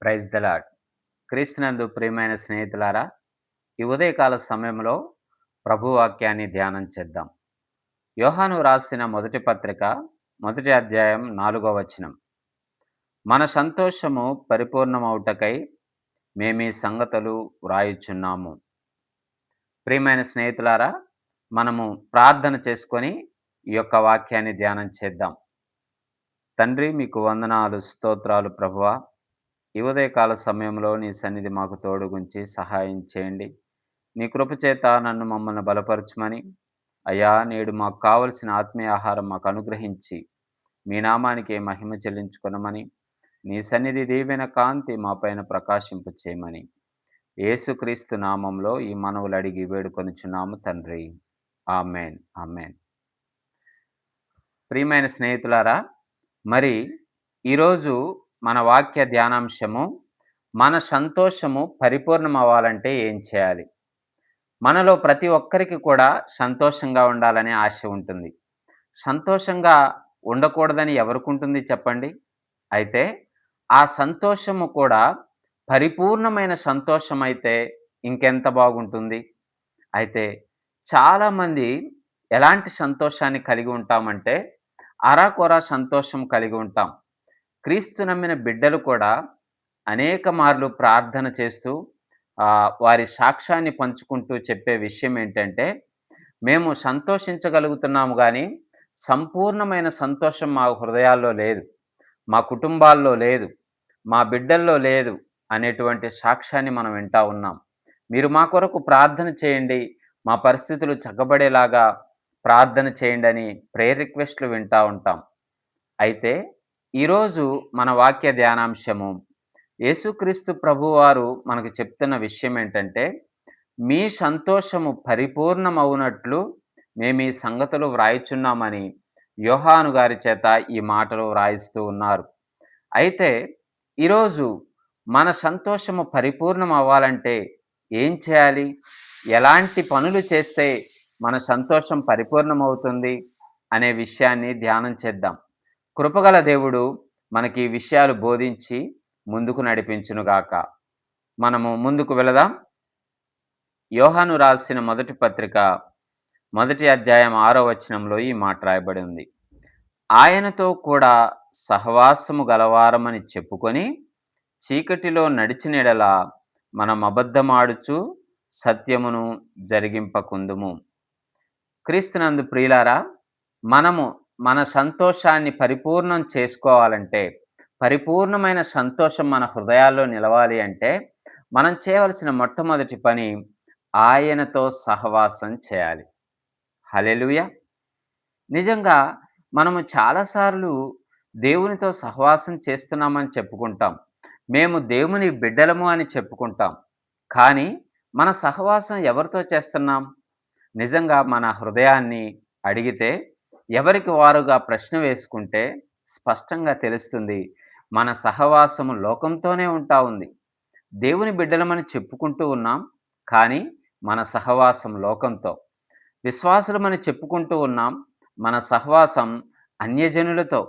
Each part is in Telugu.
Praise the lord. క్రీస్తునందు ప్రియమైన స్నేహితులారా, ఈ ఉదయకాల సమయంలో ప్రభు వాక్యాన్ని ధ్యానం చేద్దాం. యోహాను రాసిన మొదటి పత్రిక, మొదటి అధ్యాయం 4వ వచనం. మన సంతోషము పరిపూర్ణమవుటకై మేమీ సంగతులు వ్రాయుచున్నాము. ప్రియమైన స్నేహితులారా, మనము ప్రార్థన చేసుకొని ఈ యొక్క వాక్యాన్ని ధ్యానం చేద్దాం. తండ్రి, మీకు వందనాలు, స్తోత్రాలు ప్రభువా. ఈ ఉదయకాల సమయంలో నీ సన్నిధి మాకు తోడుగుంచి సహాయం చేయండి. నీ కృపచేత నన్ను మమ్మల్ని బలపరచమని, అయ్యా నేడు మాకు కావలసిన ఆత్మీయ ఆహారం మాకు అనుగ్రహించి మీ నామానికి మహిమ చెల్లించుకొనమని, నీ సన్నిధి దీవెన కాంతి మా పైన ప్రకాశింపు చేయమని యేసుక్రీస్తు నామంలో ఈ మనవులు అడిగి వేడుకొనుచున్నాము తండ్రి. Amen, amen. ప్రియమైన స్నేహితులారా, మరి ఈరోజు మన వాక్య ధ్యానాంశము, మన సంతోషము పరిపూర్ణం అవ్వాలంటే ఏం చేయాలి? మనలో ప్రతి ఒక్కరికి కూడా సంతోషంగా ఉండాలనే ఆశ ఉంటుంది. సంతోషంగా ఉండకూడదని ఎవరికుంటుంది చెప్పండి? అయితే ఆ సంతోషము కూడా పరిపూర్ణమైన సంతోషమైతే ఇంకెంత బాగుంటుంది. అయితే చాలామంది ఎలాంటి సంతోషాన్ని కలిగి ఉంటామంటే, అరాకొరా సంతోషం కలిగి ఉంటాం. క్రీస్తు నమ్మిన బిడ్డలు కూడా అనేక మార్లు ప్రార్థన చేస్తూ వారి సాక్ష్యాన్ని పంచుకుంటూ చెప్పే విషయం ఏంటంటే, మేము సంతోషించగలుగుతున్నాము గానీ, సంపూర్ణమైన సంతోషం మా హృదయాల్లో లేదు, మా కుటుంబాల్లో లేదు, మా బిడ్డల్లో లేదు అనేటువంటి సాక్ష్యాన్ని మనం వింటా ఉన్నాం. మీరు మా కొరకు ప్రార్థన చేయండి, మా పరిస్థితులు చక్కబడేలాగా ప్రార్థన చేయండి అని ప్రేయర్ రిక్వెస్ట్‌లు వింటా ఉంటాం. అయితే ఈరోజు మన వాక్య ధ్యానాంశము, యేసుక్రీస్తు ప్రభువారు మనకు చెప్తున్న విషయం ఏంటంటే, మీ సంతోషము పరిపూర్ణమవునట్లు మేము ఈ సంగతులు వ్రాయుచున్నామని యోహాను గారి చేత ఈ మాటలు వ్రాయిస్తూ ఉన్నారు. అయితే ఈరోజు మన సంతోషము పరిపూర్ణం అవ్వాలంటే ఏం చేయాలి? ఎలాంటి పనులు చేస్తే మన సంతోషం పరిపూర్ణమవుతుంది అనే విషయాన్ని ధ్యానం చేద్దాం. కృపగల దేవుడు మనకి ఈ విషయాలు బోధించి ముందుకు నడిపించునుగాక. మనము ముందుకు వెళదాం. యోహాను రాసిన మొదటి పత్రిక, మొదటి అధ్యాయం 6వ వచనంలో ఈ మాట రాయబడి ఉంది. ఆయనతో కూడా సహవాసము గలవారమని చెప్పుకొని చీకటిలో నడిచిన యెడల మనం అబద్ధమాడుచు సత్యమును జరిగింపకుందుము. క్రీస్తునందు ప్రియులారా, మనము మన సంతోషాన్ని పరిపూర్ణం చేసుకోవాలంటే, పరిపూర్ణమైన సంతోషం మన హృదయాల్లో నిలవాలి అంటే, మనం చేయవలసిన మొట్టమొదటి పని ఆయనతో సహవాసం చేయాలి. హల్లెలూయా! నిజంగా మనము చాలాసార్లు దేవునితో సహవాసం చేస్తున్నామని చెప్పుకుంటాం. మేము దేవుని బిడ్డలము అని చెప్పుకుంటాం. కానీ మన సహవాసం ఎవరితో చేస్తున్నాం? నిజంగా మన హృదయాన్ని అడిగితే, ఎవరికి వారుగా ప్రశ్న వేసుకుంటే స్పష్టంగా తెలుస్తుంది. మన సహవాసము లోకంతోనే ఉంటా ఉంది. దేవుని బిడ్డలమని చెప్పుకుంటూ ఉన్నాం, కానీ మన సహవాసం లోకంతో. విశ్వాసులమని చెప్పుకుంటూ ఉన్నాం, మన సహవాసం అన్యజనులతో.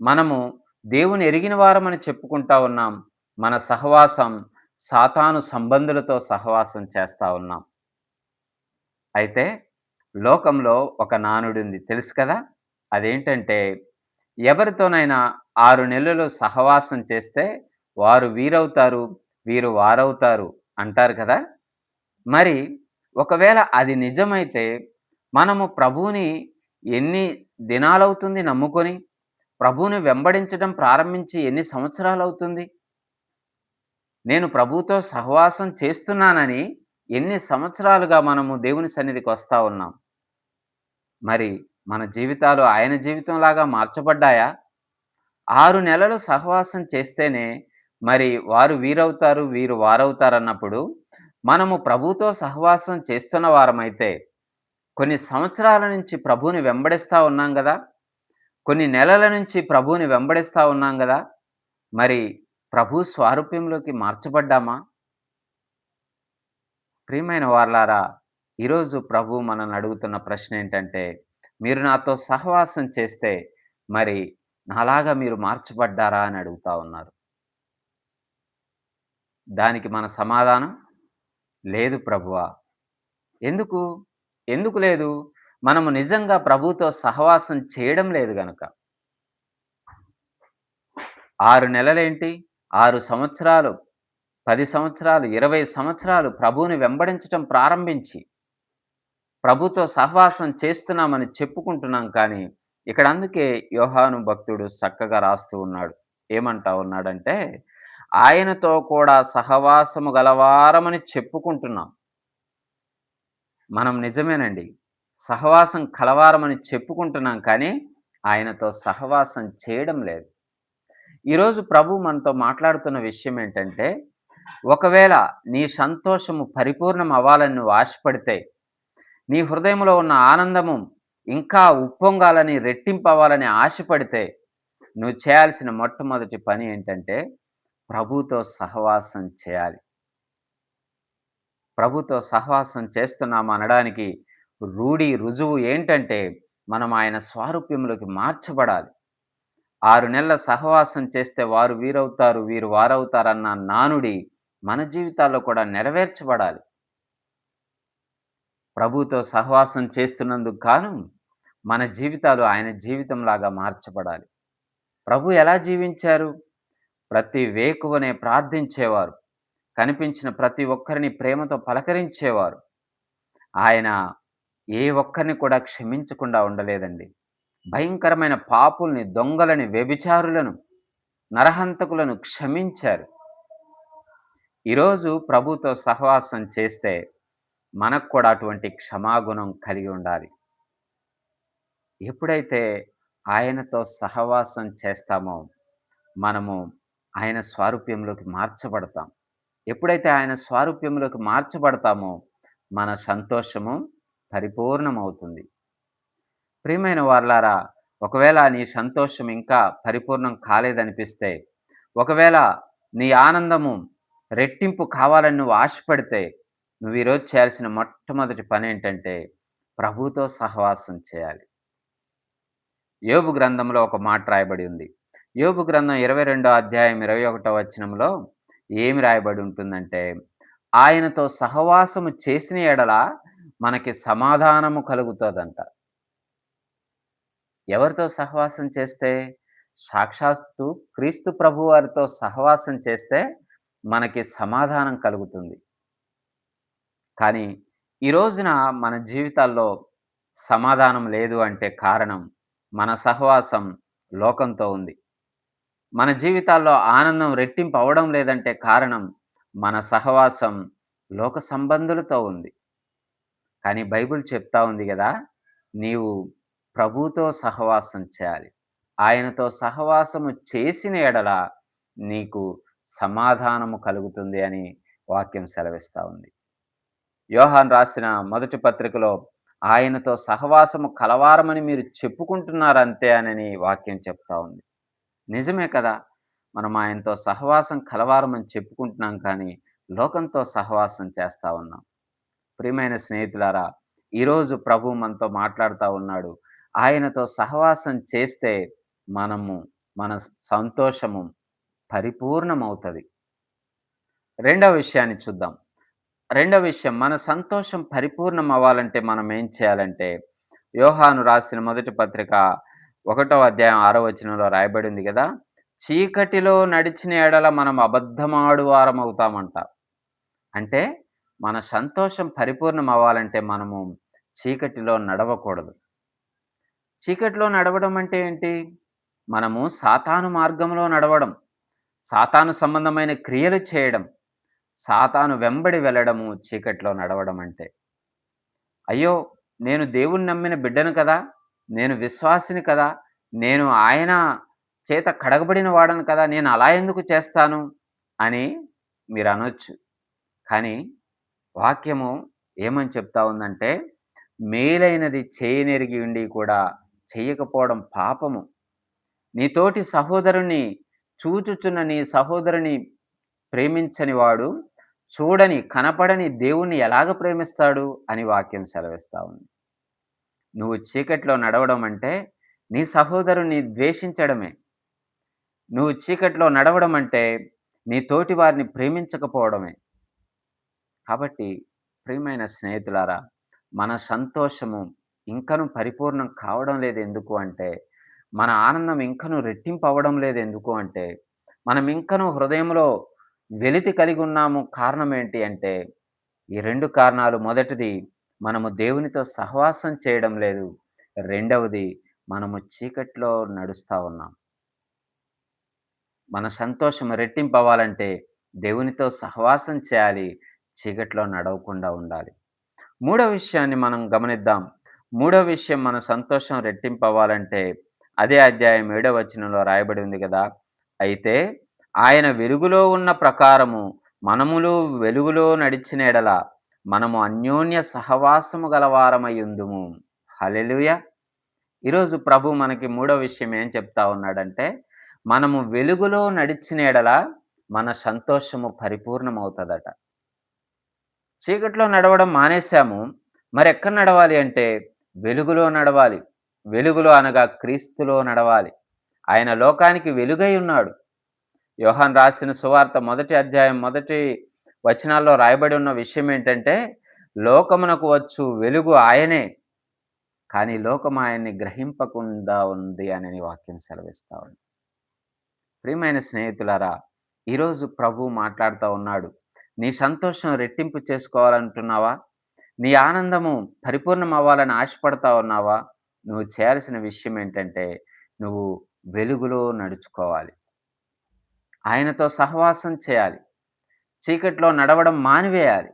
మనము దేవుని ఎరిగిన వారమని చెప్పుకుంటా ఉన్నాం, మన సహవాసం సాతాను సంబంధులతో సహవాసం చేస్తా ఉన్నాం. అయితే లోకంలో ఒక నానుడుంది, తెలుసు కదా? అదేంటంటే, ఎవరితోనైనా 6 నెలలు సహవాసం చేస్తే వారు వీరవుతారు, వీరు వారవుతారు అంటారు కదా! మరి ఒకవేళ అది నిజమైతే, మనము ప్రభువుని ఎన్ని దినాలవుతుంది నమ్ముకొని? ప్రభువుని వెంబడించడం ప్రారంభించి ఎన్ని సంవత్సరాలవుతుంది? నేను ప్రభువుతో సహవాసం చేస్తున్నానని ఎన్ని సంవత్సరాలుగా మనము దేవుని సన్నిధికి వస్తా ఉన్నాం? మరి మన జీవితాలు ఆయన జీవితంలాగా మార్చబడ్డాయా? 6 నెలలు సహవాసం చేస్తేనే మరి వారు వీరవుతారు, వీరు వారవుతారన్నప్పుడు, మనము ప్రభువుతో సహవాసం చేస్తున్న వారమైతే, కొన్ని సంవత్సరాల నుంచి ప్రభువుని వెంబడిస్తా ఉన్నాం గదా! కొన్ని నెలల నుంచి ప్రభువుని వెంబడిస్తా ఉన్నాం గదా! మరి ప్రభు స్వారూప్యంలోకి మార్చబడ్డామా? ప్రియమైన వారలారా, ఈరోజు ప్రభువు మనల్ని అడుగుతున్న ప్రశ్న ఏంటంటే, మీరు నాతో సహవాసం చేస్తే మరి నాలాగా మీరు మార్చబడ్డారా అని అడుగుతా ఉన్నారు. దానికి మన సమాధానం లేదు ప్రభువా. ఎందుకు? ఎందుకు లేదు? మనము నిజంగా ప్రభువుతో సహవాసం చేయడం లేదు గనక. 6 నెలలేంటి? 6 సంవత్సరాలు, 10 సంవత్సరాలు, 20 సంవత్సరాలు ప్రభువుని వెంబడించటం ప్రారంభించి, ప్రభుతో సహవాసం చేస్తున్నామని చెప్పుకుంటున్నాం కానీ, ఇక్కడ అందుకే యోహాను భక్తుడు చక్కగా రాస్తూ ఉన్నాడు. ఏమంటా ఉన్నాడంటే, ఆయనతో కూడా సహవాసము గలవారమని చెప్పుకుంటున్నాం. మనం నిజమేనండి. సహవాసం కలవారమని చెప్పుకుంటున్నాం కానీ, ఆయనతో సహవాసం చేయడం లేదు. ఈరోజు ప్రభువు మనతో మాట్లాడుతున్న విషయం ఏంటంటే, ఒకవేళ నీ సంతోషము పరిపూర్ణం అవ్వాలని నువ్వు ఆశపడితే, నీ హృదయంలో ఉన్న ఆనందము ఇంకా ఉప్పొంగాలని, రెట్టింపవ్వాలని ఆశపడితే, నువ్వు చేయాల్సిన మొట్టమొదటి పని ఏంటంటే, ప్రభువుతో సహవాసం చేయాలి. ప్రభుతో సహవాసం చేస్తున్నాము అనడానికి రుజువు ఏంటంటే, మనం ఆయన స్వారూప్యంలోకి మార్చబడాలి. 6 నెలల సహవాసం చేస్తే వారు వీరవుతారు, వీరు వారవుతారన్న నానుడి మన జీవితాల్లో కూడా నెరవేర్చబడాలి. ప్రభుతో సహవాసం చేస్తున్నందుకు గాను మన జీవితాలు ఆయన జీవితంలాగా మార్చబడాలి. ప్రభు ఎలా జీవించారు? ప్రతి వేకువనే ప్రార్థించేవారు. కనిపించిన ప్రతి ఒక్కరిని ప్రేమతో పలకరించేవారు. ఆయన ఏ ఒక్కరిని కూడా క్షమించకుండా ఉండలేదండి. భయంకరమైన పాపుల్ని, దొంగలని, వ్యభిచారులను, నరహంతకులను క్షమించారు. ఈరోజు ప్రభుతో సహవాసం చేస్తే మనకు కూడా అటువంటి క్షమాగుణం కలిగి ఉండాలి. ఎప్పుడైతే ఆయనతో సహవాసం చేస్తామో మనము ఆయన స్వారూప్యంలోకి మార్చబడతాం. ఎప్పుడైతే ఆయన స్వారూప్యంలోకి మార్చబడతామో మన సంతోషము పరిపూర్ణమవుతుంది. ప్రియమైన వారలారా, ఒకవేళ నీ సంతోషం ఇంకా పరిపూర్ణం కాలేదనిపిస్తే, ఒకవేళ నీ ఆనందము రెట్టింపు కావాలని నువ్వు ఆశపడితే, నువ్వు ఈరోజు చేయాల్సిన మొట్టమొదటి పనేంటంటే, ప్రభువుతో సహవాసం చేయాలి. యోబు గ్రంథంలో ఒక మాట రాయబడి ఉంది. యోబు గ్రంథం 22 అధ్యాయం 21 వచనంలో ఏమి రాయబడి ఉంటుందంటే, ఆయనతో సహవాసము చేసిన ఎడల మనకి సమాధానము కలుగుతదంట. ఎవరితో సహవాసం చేస్తే? సాక్షాత్తు క్రీస్తు ప్రభువారితో సహవాసం చేస్తే మనకి సమాధానం కలుగుతుంది. కానీ ఈ రోజున మన జీవితాల్లో సమాధానం లేదు అంటే కారణం మన సహవాసం లోకంతో ఉంది. మన జీవితాల్లో ఆనందం రెట్టింపు అవ్వడం లేదంటే కారణం మన సహవాసం లోక సంబంధులతో ఉంది. కానీ బైబిల్ చెప్తా ఉంది గదా! నీవు ప్రభువుతో సహవాసం చేయాలి. ఆయనతో సహవాసము చేసిన ఎడల నీకు సమాధానము కలుగుతుంది అని వాక్యం సెలవిస్తా ఉంది. యోహాను రాసిన మొదటి పత్రికలో ఆయనతో సహవాసము కలవారమని మీరు చెప్పుకుంటున్నారంతే అనని వాక్యం చెప్తా ఉంది. నిజమే కదా! మనం ఆయనతో సహవాసం కలవారమని చెప్పుకుంటున్నాం కానీ లోకంతో సహవాసం చేస్తా ఉన్నాం. ప్రియమైన స్నేహితులారా, ఈరోజు ప్రభువు మనతో మాట్లాడుతా ఉన్నాడు. ఆయనతో సహవాసం చేస్తే మనము మన సంతోషము పరిపూర్ణమవుతది. రెండవ విషయాన్ని చూద్దాం. రెండవ విషయం మన సంతోషం పరిపూర్ణం అవ్వాలంటే మనం ఏం చేయాలంటే, యోహాను రాసిన మొదటి పత్రిక 1వ అధ్యాయం 6వ వచనంలో రాయబడి ఉంది గదా! చీకటిలో నడిచిన ఎడల మనం అబద్ధమాడు వారమవుతామంట. అంటే మన సంతోషం పరిపూర్ణం అవ్వాలంటే మనము చీకటిలో నడవకూడదు. చీకటిలో నడవడం అంటే ఏంటి? మనము సాతాను మార్గంలో నడవడం, సాతాను సంబంధమైన క్రియలు చేయడం, సాతాను వెంబడి వెళ్ళడము చీకటిలో నడవడం అంటే. అయ్యో! నేను దేవుణ్ణి నమ్మిన బిడ్డను కదా! నేను విశ్వాసిని కదా! నేను ఆయన చేత కడగబడిన వాడను కదా! నేను అలా ఎందుకు చేస్తాను అని మీరనొచ్చు. కానీ వాక్యము ఏమని చెప్తా ఉందంటే, మేలైనది చేయనెరిగి ఉండి కూడా చెయ్యకపోవడం పాపము. నీ తోటి సహోదరుని చూచుచున్న నీ సహోదరుని ప్రేమించని వాడు, చూడని, కనపడని దేవుణ్ణి ఎలాగ ప్రేమిస్తాడు అని వాక్యం సెలవిస్తా ఉంది. నువ్వు చీకటిలో నడవడం అంటే, నీ సహోదరుని ద్వేషించడమే. నువ్వు చీకటిలో నడవడం అంటే, నీ తోటి వారిని ప్రేమించకపోవడమే. కాబట్టి ప్రియమైన స్నేహితులారా, మన సంతోషము ఇంకను పరిపూర్ణం కావడం లేదు ఎందుకు అంటే, మన ఆనందం ఇంకను రెట్టింపు అవ్వడం లేదు ఎందుకు అంటే, మనం ఇంకను హృదయంలో వెలితి కలిగి ఉన్నాము. కారణం ఏంటి అంటే, ఈ 2 కారణాలు. మొదటిది, మనము దేవునితో సహవాసం చేయడం లేదు. రెండవది, మనము చీకట్లో నడుస్తా ఉన్నాం. మన సంతోషం రెట్టింపవ్వాలంటే దేవునితో సహవాసం చేయాలి. చీకట్లో నడవకుండా ఉండాలి. మూడో విషయాన్ని మనం గమనిద్దాం. మూడో విషయం, మన సంతోషం రెట్టింపవ్వాలంటే అదే అధ్యాయం 7వ వచనంలో రాయబడి ఉంది గదా! అయితే ఆయన వెలుగులో ఉన్న ప్రకారము మనములు వెలుగులో నడిచిన ఎడల మనము అన్యోన్య సహవాసము గలవారమయ్యుందుము. హల్లెలూయా! ఈరోజు ప్రభు మనకి మూడో విషయం ఏం చెప్తా ఉన్నాడంటే, మనము వెలుగులో నడిచిన ఎడల మన సంతోషము పరిపూర్ణమవుతదట. చీకట్లో నడవడం మానేశాము. మరెక్కడ నడవాలి అంటే వెలుగులో నడవాలి. వెలుగులో అనగా క్రీస్తులో నడవాలి. ఆయన లోకానికి వెలుగై ఉన్నాడు. యోహాను రాసిన సువార్త మొదటి అధ్యాయం మొదటి వచనాల్లో రాయబడి ఉన్న విషయం ఏంటంటే, లోకమునకు వచ్చు వెలుగు ఆయనే. కానీ లోకం ఆయన్ని గ్రహింపకుండా ఉంది అని వాక్యం సెలవిస్తా ఉంది. ప్రియమైన స్నేహితులారా, ఈరోజు ప్రభు మాట్లాడుతా ఉన్నాడు. నీ సంతోషం రెట్టింపు చేసుకోవాలంటున్నావా? నీ ఆనందము పరిపూర్ణం అవ్వాలని ఆశపడతా ఉన్నావా? నువ్వు చేయాల్సిన విషయం ఏంటంటే, నువ్వు వెలుగులో నడుచుకోవాలి. ఆయనతో సహవాసం చేయాలి. చీకట్లో నడవడం మానివేయాలి.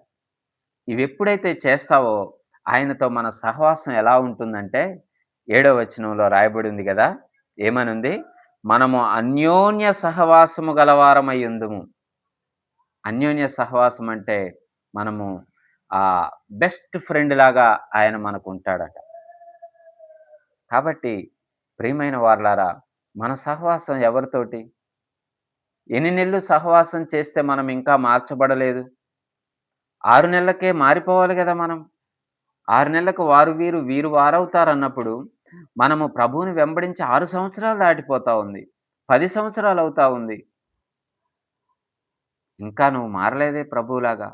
ఇవెప్పుడైతే చేస్తావో ఆయనతో మన సహవాసం ఎలా ఉంటుందంటే, ఏడో వచనంలో రాయబడి ఉంది గదా! ఏమనుంది? మనము అన్యోన్య సహవాసము గలవారమయ్యుందుము. అన్యోన్య సహవాసం అంటే మనము బెస్ట్ ఫ్రెండ్ లాగా ఆయన మనకుంటాడట. కాబట్టి ప్రియమైన వారలారా, మన సహవాసం ఎవరితోటి? ఎన్ని నెలలు సహవాసం చేస్తే మనం ఇంకా మార్చబడలేదు? 6 నెలలకే మారిపోవాలి గదా మనం. 6 నెలలకు వారు వీరు, వీరు వారవుతారన్నప్పుడు, మనము ప్రభువుని వెంబడించి 6 సంవత్సరాలు దాటిపోతా ఉంది. 10 సంవత్సరాలవుతా ఉంది. ఇంకా నువ్వు మారలేదే ప్రభువులాగా.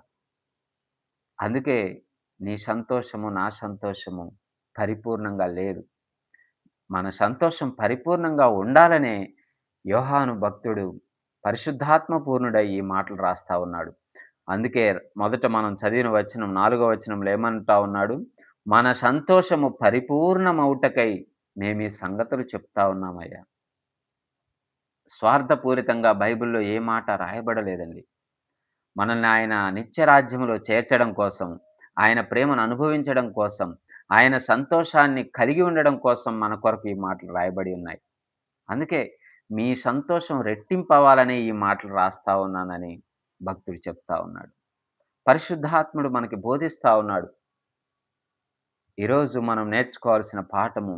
అందుకే నీ సంతోషము, నా సంతోషము పరిపూర్ణంగా లేదు. మన సంతోషం పరిపూర్ణంగా ఉండాలనే యోహాను భక్తుడు పరిశుద్ధాత్మ పూర్ణుడై ఈ మాటలు రాస్తా ఉన్నాడు. అందుకే మొదట మనం చదివిన వచనం 4వ వచనంలో ఏమంటా ఉన్నాడు? మన సంతోషము పరిపూర్ణమౌటకై మేమీ సంగతులు చెప్తా ఉన్నామయ్యా. స్వార్థపూరితంగా బైబిల్‌లో ఏ మాట రాయబడలేదండి. మనల్ని ఆయన నిత్య రాజ్యములో చేర్చడం కోసం, ఆయన ప్రేమను అనుభవించడం కోసం, ఆయన సంతోషాన్ని కలిగి ఉండడం కోసం మన కొరకు ఈ మాటలు రాయబడి ఉన్నాయి. అందుకే మీ సంతోషం రెట్టింపవ్వాలనే ఈ మాటలు రాస్తా ఉన్నానని భక్తుడు చెప్తా ఉన్నాడు. పరిశుద్ధాత్ముడు మనకి బోధిస్తా ఉన్నాడు. ఈరోజు మనం నేర్చుకోవాల్సిన పాఠము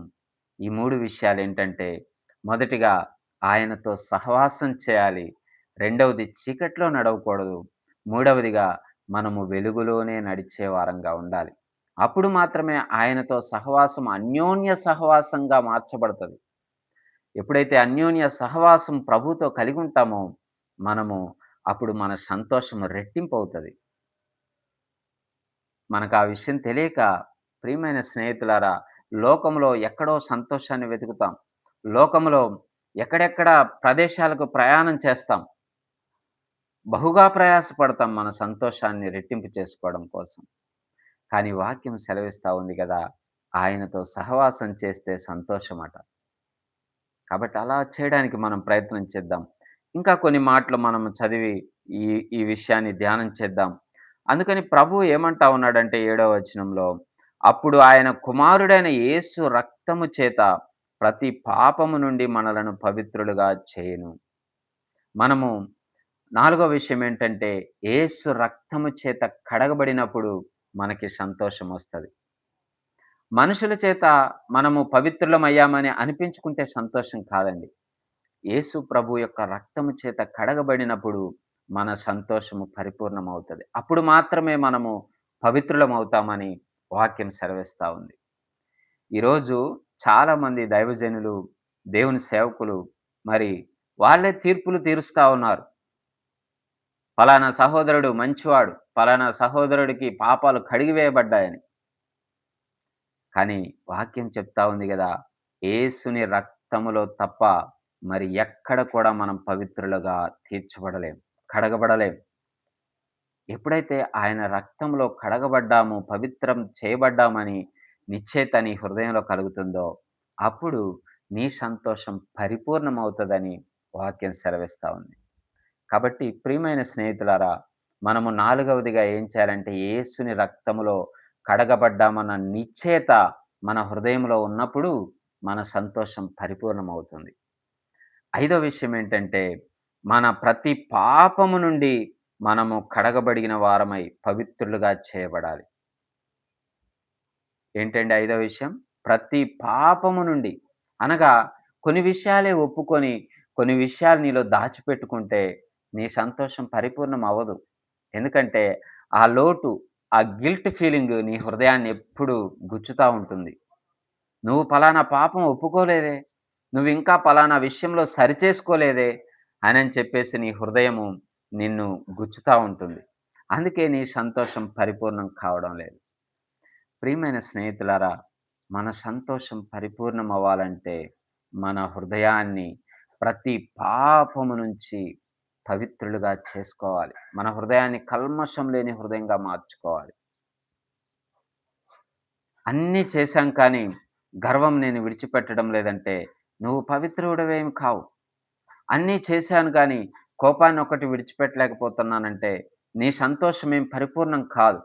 ఈ 3 విషయాలేంటంటే, మొదటిగా ఆయనతో సహవాసం చేయాలి. రెండవది చీకట్లో నడవకూడదు. మూడవదిగా మనము వెలుగులోనే నడిచే వారంగా ఉండాలి. అప్పుడు మాత్రమే ఆయనతో సహవాసం అన్యోన్య సహవాసంగా మార్చబడతది. ఎప్పుడైతే అన్యోన్య సహవాసం ప్రభువుతో కలిగి ఉంటామో, మనము అప్పుడు మన సంతోషం రెట్టింపవుతది. మనకు ఆ విషయం తెలియక ప్రియమైన స్నేహితులారా, లోకంలో ఎక్కడో సంతోషాన్ని వెతుకుతాం. లోకంలో ఎక్కడెక్కడ ప్రదేశాలకు ప్రయాణం చేస్తాం. బహుగా ప్రయాసపడతాం మన సంతోషాన్ని రెట్టింపు చేసుకోవడం కోసం. కానీ వాక్యం సెలవిస్తా ఉంది గదా! ఆయనతో సహవాసం చేస్తే సంతోషమట. కాబట్టి అలా చేయడానికి మనం ప్రయత్నం చేద్దాం. ఇంకా కొన్ని మాటలు మనం చదివి ఈ ఈ విషయాన్ని ధ్యానం చేద్దాం. అందుకని ప్రభువు ఏమంటా ఉన్నాడంటే, ఏడవ వచనంలో, అప్పుడు ఆయన కుమారుడైన యేసు రక్తము చేత ప్రతి పాపము నుండి మనలను పవిత్రులుగా చేయును. మనము నాలుగో విషయం ఏంటంటే, యేసు రక్తము చేత కడగబడినప్పుడు మనకి సంతోషమొస్తది. మనుషుల చేత మనము పవిత్రులమయ్యామని అనిపించుకుంటే సంతోషం కాదండి. యేసు ప్రభు యొక్క రక్తము చేత కడగబడినప్పుడు మన సంతోషము పరిపూర్ణమవుతది. అప్పుడు మాత్రమే మనము పవిత్రులమవుతామని వాక్యం సెలవిస్తా ఉంది. ఈరోజు చాలామంది దైవజనులు, దేవుని సేవకులు మరి వాళ్ళే తీర్పులు తీరుస్తా ఉన్నారు. పలానా సహోదరుడు మంచివాడు. పలానా సహోదరుడికి పాపాలు కడిగివేయబడ్డాయని. కానీ వాక్యం చెప్తా ఉంది గదా! యేసుని రక్తములో తప్ప మరి ఎక్కడ కూడా మనం పవిత్రులుగా తీర్చబడలేం. కడగబడలేం. ఎప్పుడైతే ఆయన రక్తంలో కడగబడ్డాము, పవిత్రం చేయబడ్డామని నిశ్చయిత నీ హృదయంలో కలుగుతుందో, అప్పుడు నీ సంతోషం పరిపూర్ణమవుతదని వాక్యం సెలవిస్తా ఉంది. కాబట్టి ప్రియమైన స్నేహితులారా, మనము నాలుగవదిగా ఏం చేయాలంటే యేసుని రక్తములో కడగబడ్డామన్న నిశ్చయత మన హృదయంలో ఉన్నప్పుడు మన సంతోషం పరిపూర్ణమవుతుంది. ఐదో విషయం ఏంటంటే, మన ప్రతి పాపము నుండి మనము కడగబడిన వారమై పవిత్రులుగా చేయబడాలి. ఏంటండి ఐదో విషయం? ప్రతి పాపము నుండి. అనగా కొన్ని విషయాలే ఒప్పుకొని, కొన్ని విషయాలు నీలో దాచిపెట్టుకుంటే నీ సంతోషం పరిపూర్ణం అవ్వదు. ఎందుకంటే ఆ లోటు, ఆ గిల్ట్ ఫీలింగ్ నీ హృదయాన్ని ఎప్పుడు గుచ్చుతా ఉంటుంది. నువ్వు పలానా పాపం ఒప్పుకోలేదే, నువ్వింకా పలానా విషయంలో సరిచేసుకోలేదే అనని చెప్పేసి నీ హృదయము నిన్ను గుచ్చుతా ఉంటుంది. అందుకే నీ సంతోషం పరిపూర్ణం కావడం లేదు. ప్రియమైన స్నేహితులారా, మన సంతోషం పరిపూర్ణమవ్వాలంటే మన హృదయాన్ని ప్రతి పాపము నుంచి పవిత్రులుగా చేసుకోవాలి. మన హృదయాన్ని కల్మషం లేని హృదయంగా మార్చుకోవాలి. అన్నీ చేశాం కానీ గర్వం నేను విడిచిపెట్టడం లేదంటే నువ్వు పవిత్రుడివేమి కావు. అన్నీ చేశాను కానీ కోపాన్నొక్కటి విడిచిపెట్టలేకపోతున్నానంటే నీ సంతోషమేం పరిపూర్ణం కాదు.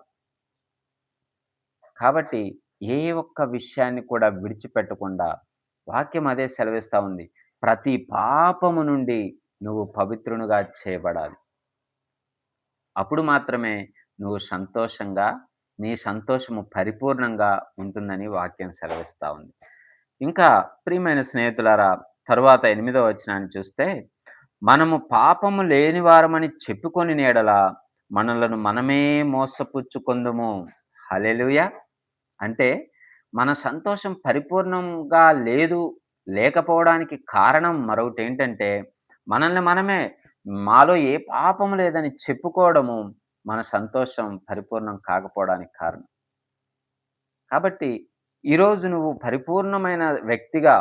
కాబట్టి ఏ ఒక్క విషయాన్ని కూడా విడిచిపెట్టకుండా వాక్యం అదే సెలవిస్తా ఉంది. ప్రతి పాపము నుండి నువ్వు పవిత్రునిగా చేయబడాలి. అప్పుడు మాత్రమే నువ్వు సంతోషంగా, నీ సంతోషము పరిపూర్ణంగా ఉంటుందని వాక్యం సెలవిస్తా ఉంది. ఇంకా ప్రియమైన స్నేహితులారా, తరువాత 8వ వచనాన్ని చూస్తే, మనము పాపము లేని వారమని చెప్పుకొనిన యెడల మనలను మనమే మోసపుచ్చుకొందుము. హల్లెలూయా! అంటే మన సంతోషం పరిపూర్ణంగా లేదు, లేకపోవడానికి కారణం మరొకటేంటంటే, మనల్ని మనమే మాలో ఏ పాపం లేదని చెప్పుకోవడము మన సంతోషం పరిపూర్ణం కాకపోవడానికి కారణం. కాబట్టి ఈరోజు నువ్వు పరిపూర్ణమైన వ్యక్తిగా